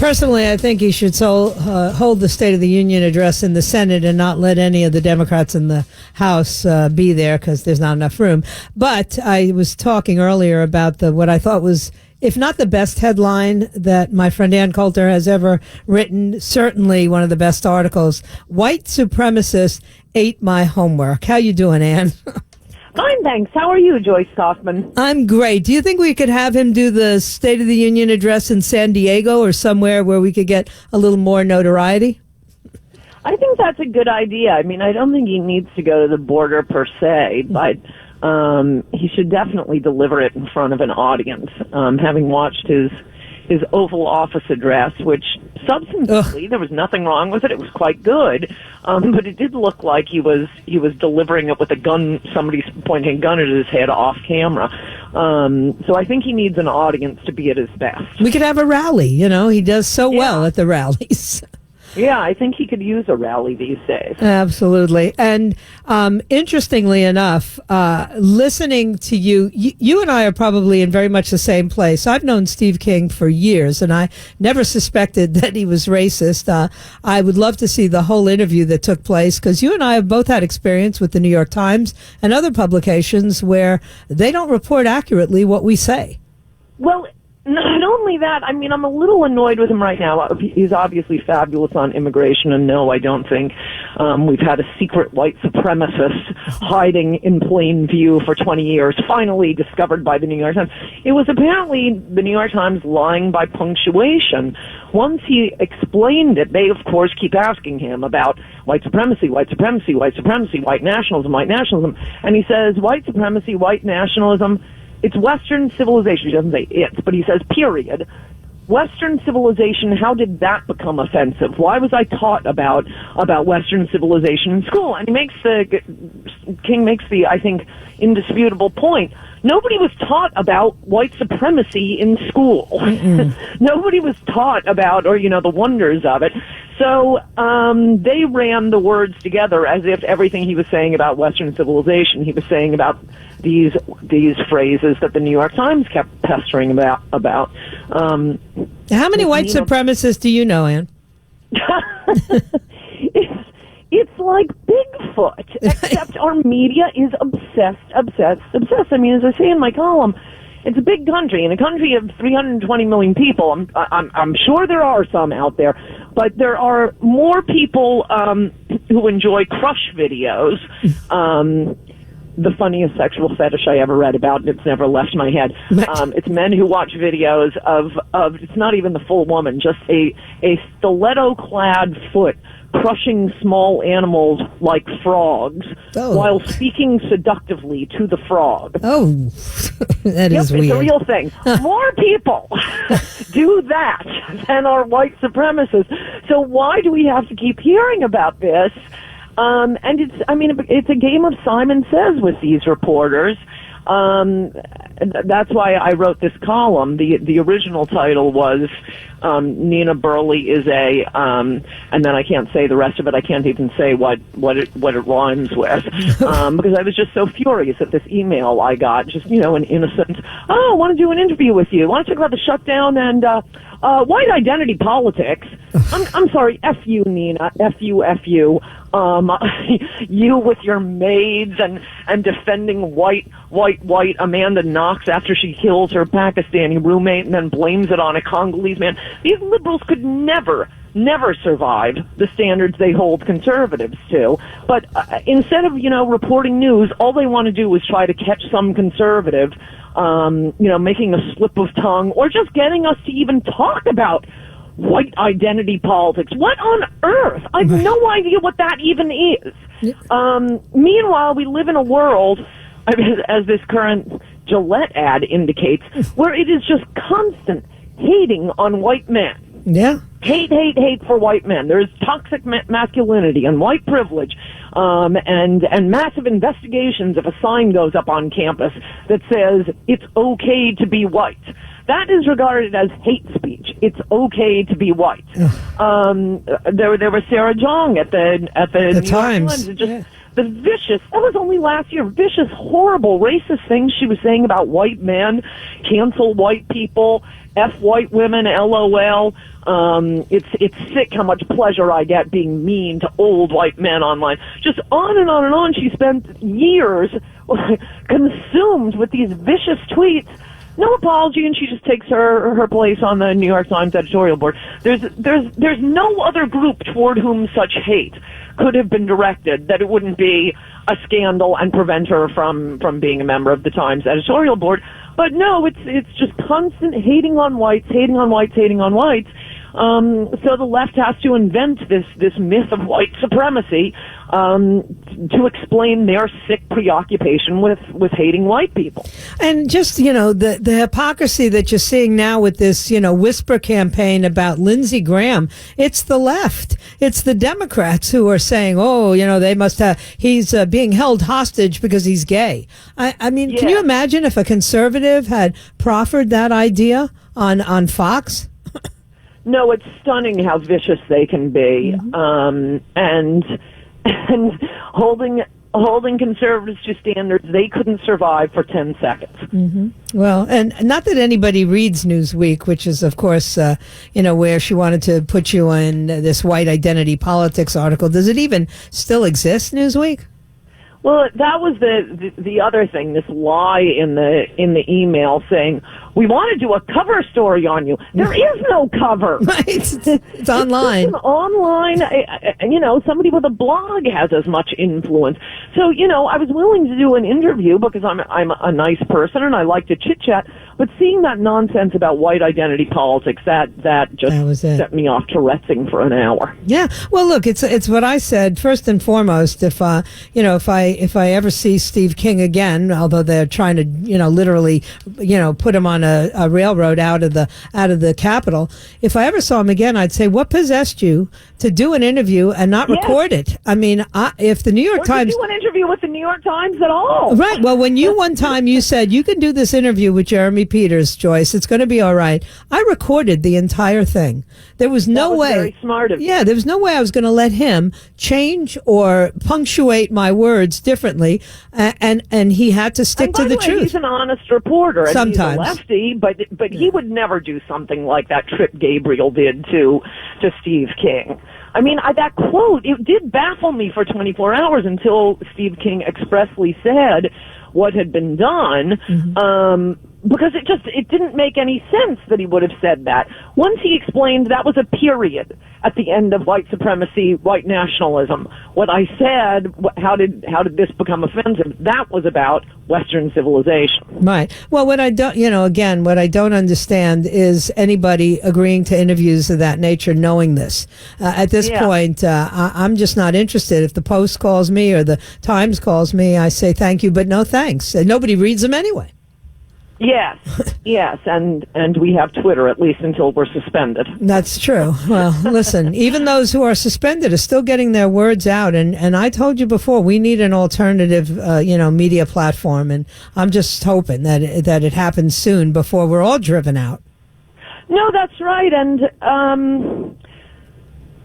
Personally, I think he should hold the State of the Union address in the Senate and not let any of the Democrats in the House be there because there's not enough room. But I was talking earlier about what I thought was, if not the best headline that my friend Ann Coulter has ever written, certainly one of the best articles. White supremacists ate my homework. How you doing, Ann? Fine, thanks. How are you, Joyce Kaufman? I'm great. Do you think we could have him do the State of the Union address in San Diego or somewhere where we could get a little more notoriety? I think that's a good idea. I mean, I don't think he needs to go to the border per se, but he should definitely deliver it in front of an audience. Having watched his Oval Office address, which substantively there was nothing wrong with it. It was quite good, but it did look like he was delivering it with a gun. Somebody's pointing a gun at his head off camera. So I think he needs an audience to be at his best. We could have a rally. You know, he does so well at the rallies. Yeah, I think he could use a rally these days. Absolutely. And interestingly enough, listening to you and I are probably in very much the same place. I've known Steve King for years, and I never suspected that he was racist. I would love to see the whole interview that took place, because you and I have both had experience with the New York Times and other publications where they don't report accurately what we say. Well, not only that, I mean, I'm a little annoyed with him right now. He's obviously fabulous on immigration, and no, I don't think we've had a secret white supremacist hiding in plain view for 20 years, finally discovered by the New York Times. It was apparently the New York Times lying by punctuation. Once he explained it, they, of course, keep asking him about white supremacy, white supremacy, white supremacy, white nationalism, and he says, white supremacy, white nationalism, it's Western civilization. He doesn't say it's, but he says, period. Western civilization, how did that become offensive? Why was I taught about Western civilization in school? And King makes the, I think, indisputable point. Nobody was taught about white supremacy in school. Nobody was taught about, or, the wonders of it. So they ran the words together as if everything he was saying about Western civilization, he was saying about these phrases that the New York Times kept pestering about. How many white supremacists do you know, Ann? It's like Bigfoot, except our media is obsessed. I mean, as I say in my column, it's a big country. In a country of 320 million people, I'm sure there are some out there, but there are more people who enjoy crush videos. The funniest sexual fetish I ever read about, and it's never left my head. It's men who watch videos of it's not even the full woman, just a stiletto-clad foot crushing small animals like frogs while speaking seductively to the frog. Oh, that is weird. It's a real thing. More people do that than are white supremacists. So why do we have to keep hearing about this? And it's a game of Simon Says with these reporters. That's why I wrote this column. The original title was Nina Burley is a and then I can't say the rest of it. I can't even say what it rhymes with because I was just so furious at this email I got. Just an innocent. Oh, I want to do an interview with you. I want to talk about the shutdown and white identity politics. I'm sorry. F you, Nina. F you. You with your maids and defending white Amanda Knox after she kills her Pakistani roommate and then blames it on a Congolese man. These liberals could never survive the standards they hold conservatives to. But instead of, reporting news, all they want to do is try to catch some conservative, making a slip of tongue or just getting us to even talk about white identity politics. What on earth? I have no idea what that even is. Meanwhile, we live in a world, as this current Gillette ad indicates, where it is just constant hating on white men. Yeah. Hate for white men. There's toxic masculinity and white privilege, and massive investigations if a sign goes up on campus that says it's okay to be white. That is regarded as hate speech. It's okay to be white. There was Sarah Jong at the New York Times. Times. the vicious, that was only last year, vicious, horrible, racist things she was saying about white men, cancel white people, F white women, LOL. It's sick how much pleasure I get being mean to old white men online. Just on and on and on. She spent years consumed with these vicious tweets. No apology, and she just takes her place on the New York Times editorial board. There's no other group toward whom such hate could have been directed that it wouldn't be a scandal and prevent her from being a member of the Times editorial board. But no, it's just constant hating on whites, hating on whites, hating on whites. So the left has to invent this myth of white supremacy to explain their sick preoccupation with hating white people. And just, the hypocrisy that you're seeing now with this, whisper campaign about Lindsey Graham, it's the left. It's the Democrats who are saying, they must have, he's being held hostage because he's gay. I mean, yeah. Can you imagine if a conservative had proffered that idea on Fox? No, it's stunning how vicious they can be, and holding conservatives to standards they couldn't survive for 10 seconds. Mm-hmm. Well, and not that anybody reads Newsweek, which is, of course, where she wanted to put you in this white identity politics article. Does it even still exist, Newsweek? Well, that was the other thing, this lie in the email saying, we want to do a cover story on you. There is no cover. Right. It's online. It's online, somebody with a blog has as much influence. So, I was willing to do an interview because I'm a nice person and I like to chit-chat, but seeing that nonsense about white identity politics, that just set me off Tourette'ing for an hour. Yeah. Well, look, it's what I said. First and foremost, if I ever see Steve King again, although they're trying to, literally, put him on a railroad out of the Capitol, if I ever saw him again, I'd say, what possessed you to do an interview and not record it? I mean, if the New York Times... to do an interview with the New York Times at all. Right. Well, when one time you said, you can do this interview with Jeremy Peters, Joyce, it's going to be all right. I recorded the entire thing. There was no way... very smart of you. Yeah, there was no way I was going to let him change or punctuate my words differently, and he had to stick to the truth. He's an honest reporter. Sometimes. He's a lefty, but he would never do something like that Trip Gabriel did to Steve King. I mean, that quote, it did baffle me for 24 hours until Steve King expressly said what had been done, because it didn't make any sense that he would have said that. Once he explained that was a period at the end of white supremacy, white nationalism. What I said, how did this become offensive? That was about Western civilization. Right. Well, what I don't understand is anybody agreeing to interviews of that nature knowing this. At this point, I'm just not interested. If the Post calls me or the Times calls me, I say thank you, but no thanks. And nobody reads them anyway. Yes, and we have Twitter, at least until we're suspended. That's true. Well, listen, even those who are suspended are still getting their words out, and I told you before, we need an alternative, media platform, and I'm just hoping that it happens soon before we're all driven out. No, that's right, and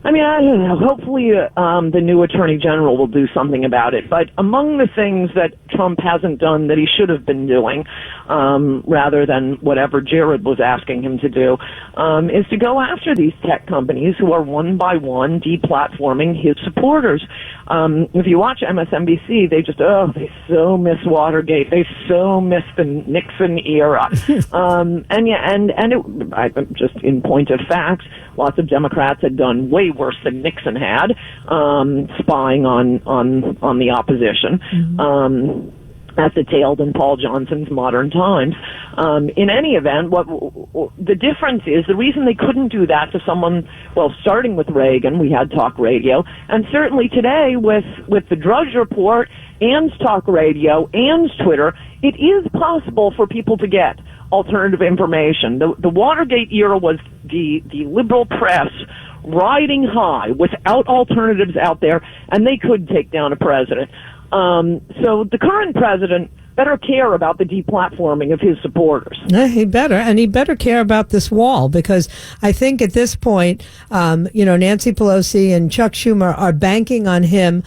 I don't know. Hopefully, the new Attorney General will do something about it. But among the things that Trump hasn't done that he should have been doing, rather than whatever Jared was asking him to do, is to go after these tech companies who are one by one deplatforming his supporters. If you watch MSNBC, they so miss Watergate. They so miss the Nixon era. Just in point of fact, lots of Democrats had done way worse than Nixon had, spying on the opposition. At the tail than Paul Johnson's Modern Times. In any event, what the difference is, the reason they couldn't do that to someone, starting with Reagan, we had talk radio, and certainly today with the Drudge Report and talk radio and Twitter, it is possible for people to get alternative information. The Watergate era was the liberal press riding high without alternatives out there, and they could take down a president. So the current president better care about the deplatforming of his supporters. He better, and he better care about this wall, because I think at this point, Nancy Pelosi and Chuck Schumer are banking on him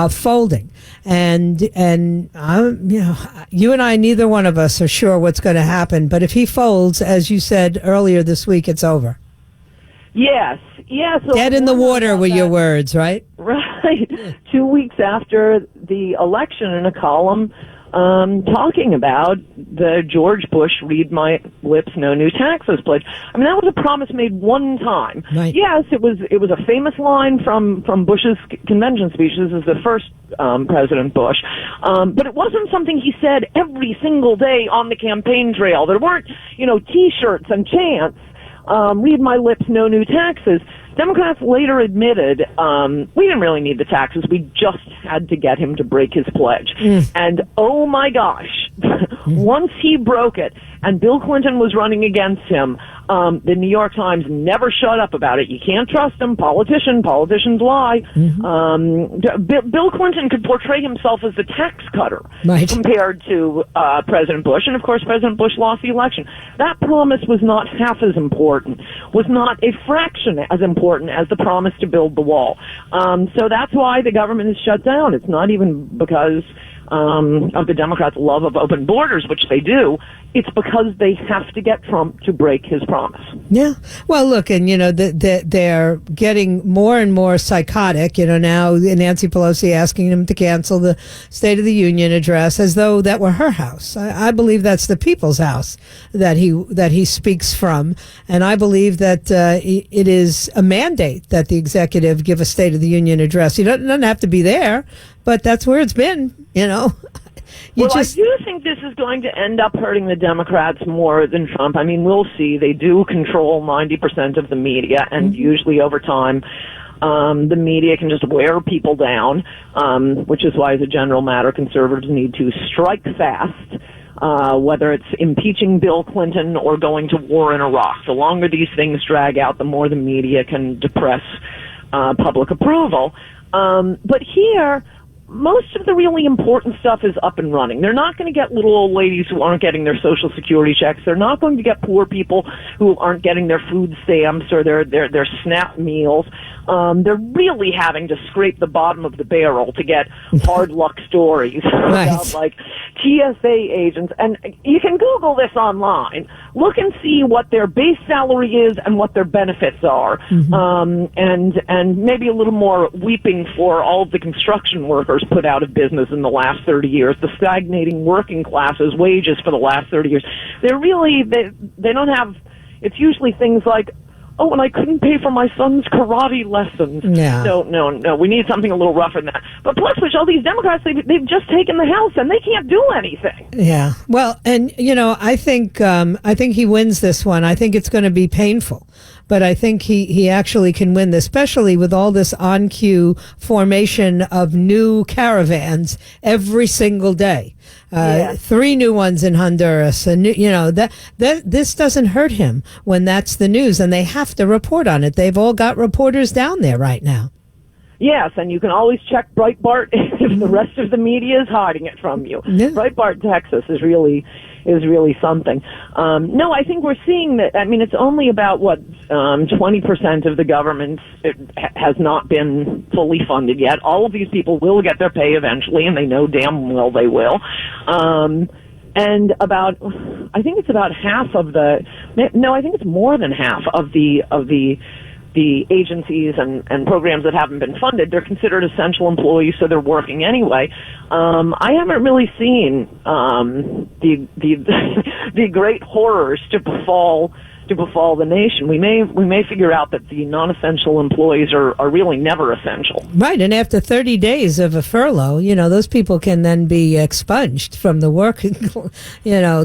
folding, and you and I, neither one of us are sure what's going to happen. But if he folds, as you said earlier this week, it's over. Yes. So dead in the water were your words, right? Right. 2 weeks after the election, in a column talking about the George Bush "read my lips, no new taxes" pledge. I mean, that was a promise made one time. Right. Yes, it was a famous line from Bush's convention speech. This is the first President Bush, but it wasn't something he said every single day on the campaign trail. There weren't, T-shirts and chants. Read my lips, no new taxes. Democrats later admitted we didn't really need the taxes. We just had to get him to break his pledge. And oh my gosh, once he broke it and Bill Clinton was running against him, the New York Times never shut up about it. You can't trust him. Politicians lie. Bill Clinton could portray himself as the tax cutter compared to President Bush. And of course, President Bush lost the election. That promise was not half as important, was not a fraction as important as the promise to build the wall. So that's why the government is shut down. It's not even because of the Democrats' love of open borders, which they do. It's because they have to get Trump to break his promise. Yeah. Well, look, and, they're getting more and more psychotic. Now Nancy Pelosi asking him to cancel the State of the Union address as though that were her house. I believe that's the people's house that he speaks from. And I believe that it is a mandate that the executive give a State of the Union address. He doesn't have to be there, but that's where it's been, I do think this is going to end up hurting the Democrats more than Trump. I mean, we'll see. They do control 90% of the media, and usually over time, the media can just wear people down, which is why, as a general matter, conservatives need to strike fast, whether it's impeaching Bill Clinton or going to war in Iraq. The longer these things drag out, the more the media can depress public approval. But here, most of the really important stuff is up and running. They're not going to get little old ladies who aren't getting their Social Security checks. They're not going to get poor people who aren't getting their food stamps or their SNAP meals. They're really having to scrape the bottom of the barrel to get hard luck stories about like TSA agents. And you can Google this online. Look and see what their base salary is and what their benefits are. And maybe a little more weeping for all of the construction workers put out of business in the last 30 years, the stagnating working classes' wages for the last 30 years. They're really, they don't have, it's usually things like, oh, and I couldn't pay for my son's karate lessons. Yeah. No. We need something a little rougher than that. But plus, which all these Democrats, they've just taken the House and they can't do anything. Yeah. Well, and I think he wins this one. I think it's going to be painful, but I think he actually can win this, especially with all this on cue formation of new caravans every single day. 3 new ones in Honduras, and that this doesn't hurt him when that's the news, and they have to report on it. They've all got reporters down there right now. Yes, and you can always check Breitbart if the rest of the media is hiding it from you. Yeah. Breitbart, Texas is really something. No, I think we're seeing that. I mean, it's only about 20% of the government has not been fully funded yet. All of these people will get their pay eventually, and they know damn well they will. And I think it's about half of I think it's more than half of the agencies and programs that haven't been funded. They're considered essential employees, so they're working anyway. I haven't really seen the great horrors to befall the nation. We may figure out that the non-essential employees are really never essential. Right, and after 30 days of a furlough, those people can then be expunged from the working,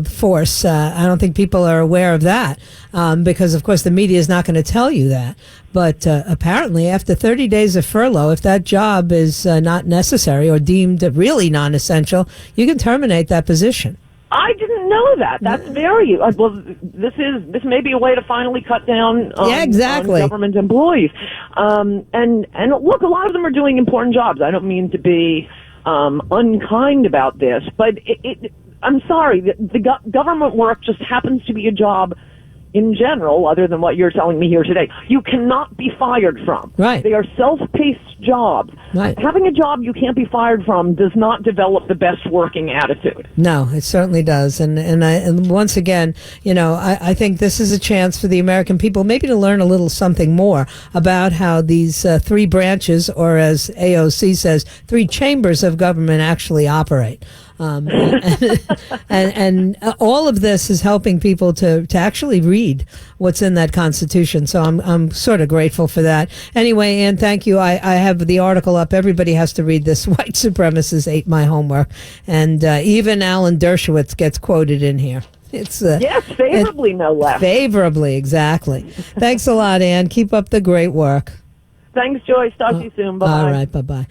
force. I don't think people are aware of that because, of course, the media is not going to tell you that. But apparently, after 30 days of furlough, if that job is not necessary or deemed really non-essential, you can terminate that position. I didn't know that. That's very well. This may be a way to finally cut down on government employees. And look, a lot of them are doing important jobs. I don't mean to be unkind about this, but I'm sorry, the government work just happens to be a job in general, other than what you're telling me here today, you cannot be fired from. Right. They are self-paced jobs. Right. Having a job you can't be fired from does not develop the best working attitude. No, it certainly does. And once again, I think this is a chance for the American people maybe to learn a little something more about how these three branches, or as AOC says, three chambers of government actually operate. And all of this is helping people to actually read what's in that Constitution. So I'm sort of grateful for that. Anyway, Ann, thank you. I have the article up. Everybody has to read this. White supremacists ate my homework. And even Alan Dershowitz gets quoted in here. It's yes, favorably, no less. Favorably, exactly. Thanks a lot, Ann. Keep up the great work. Thanks, Joyce. Talk to you soon. Bye. All right, bye-bye.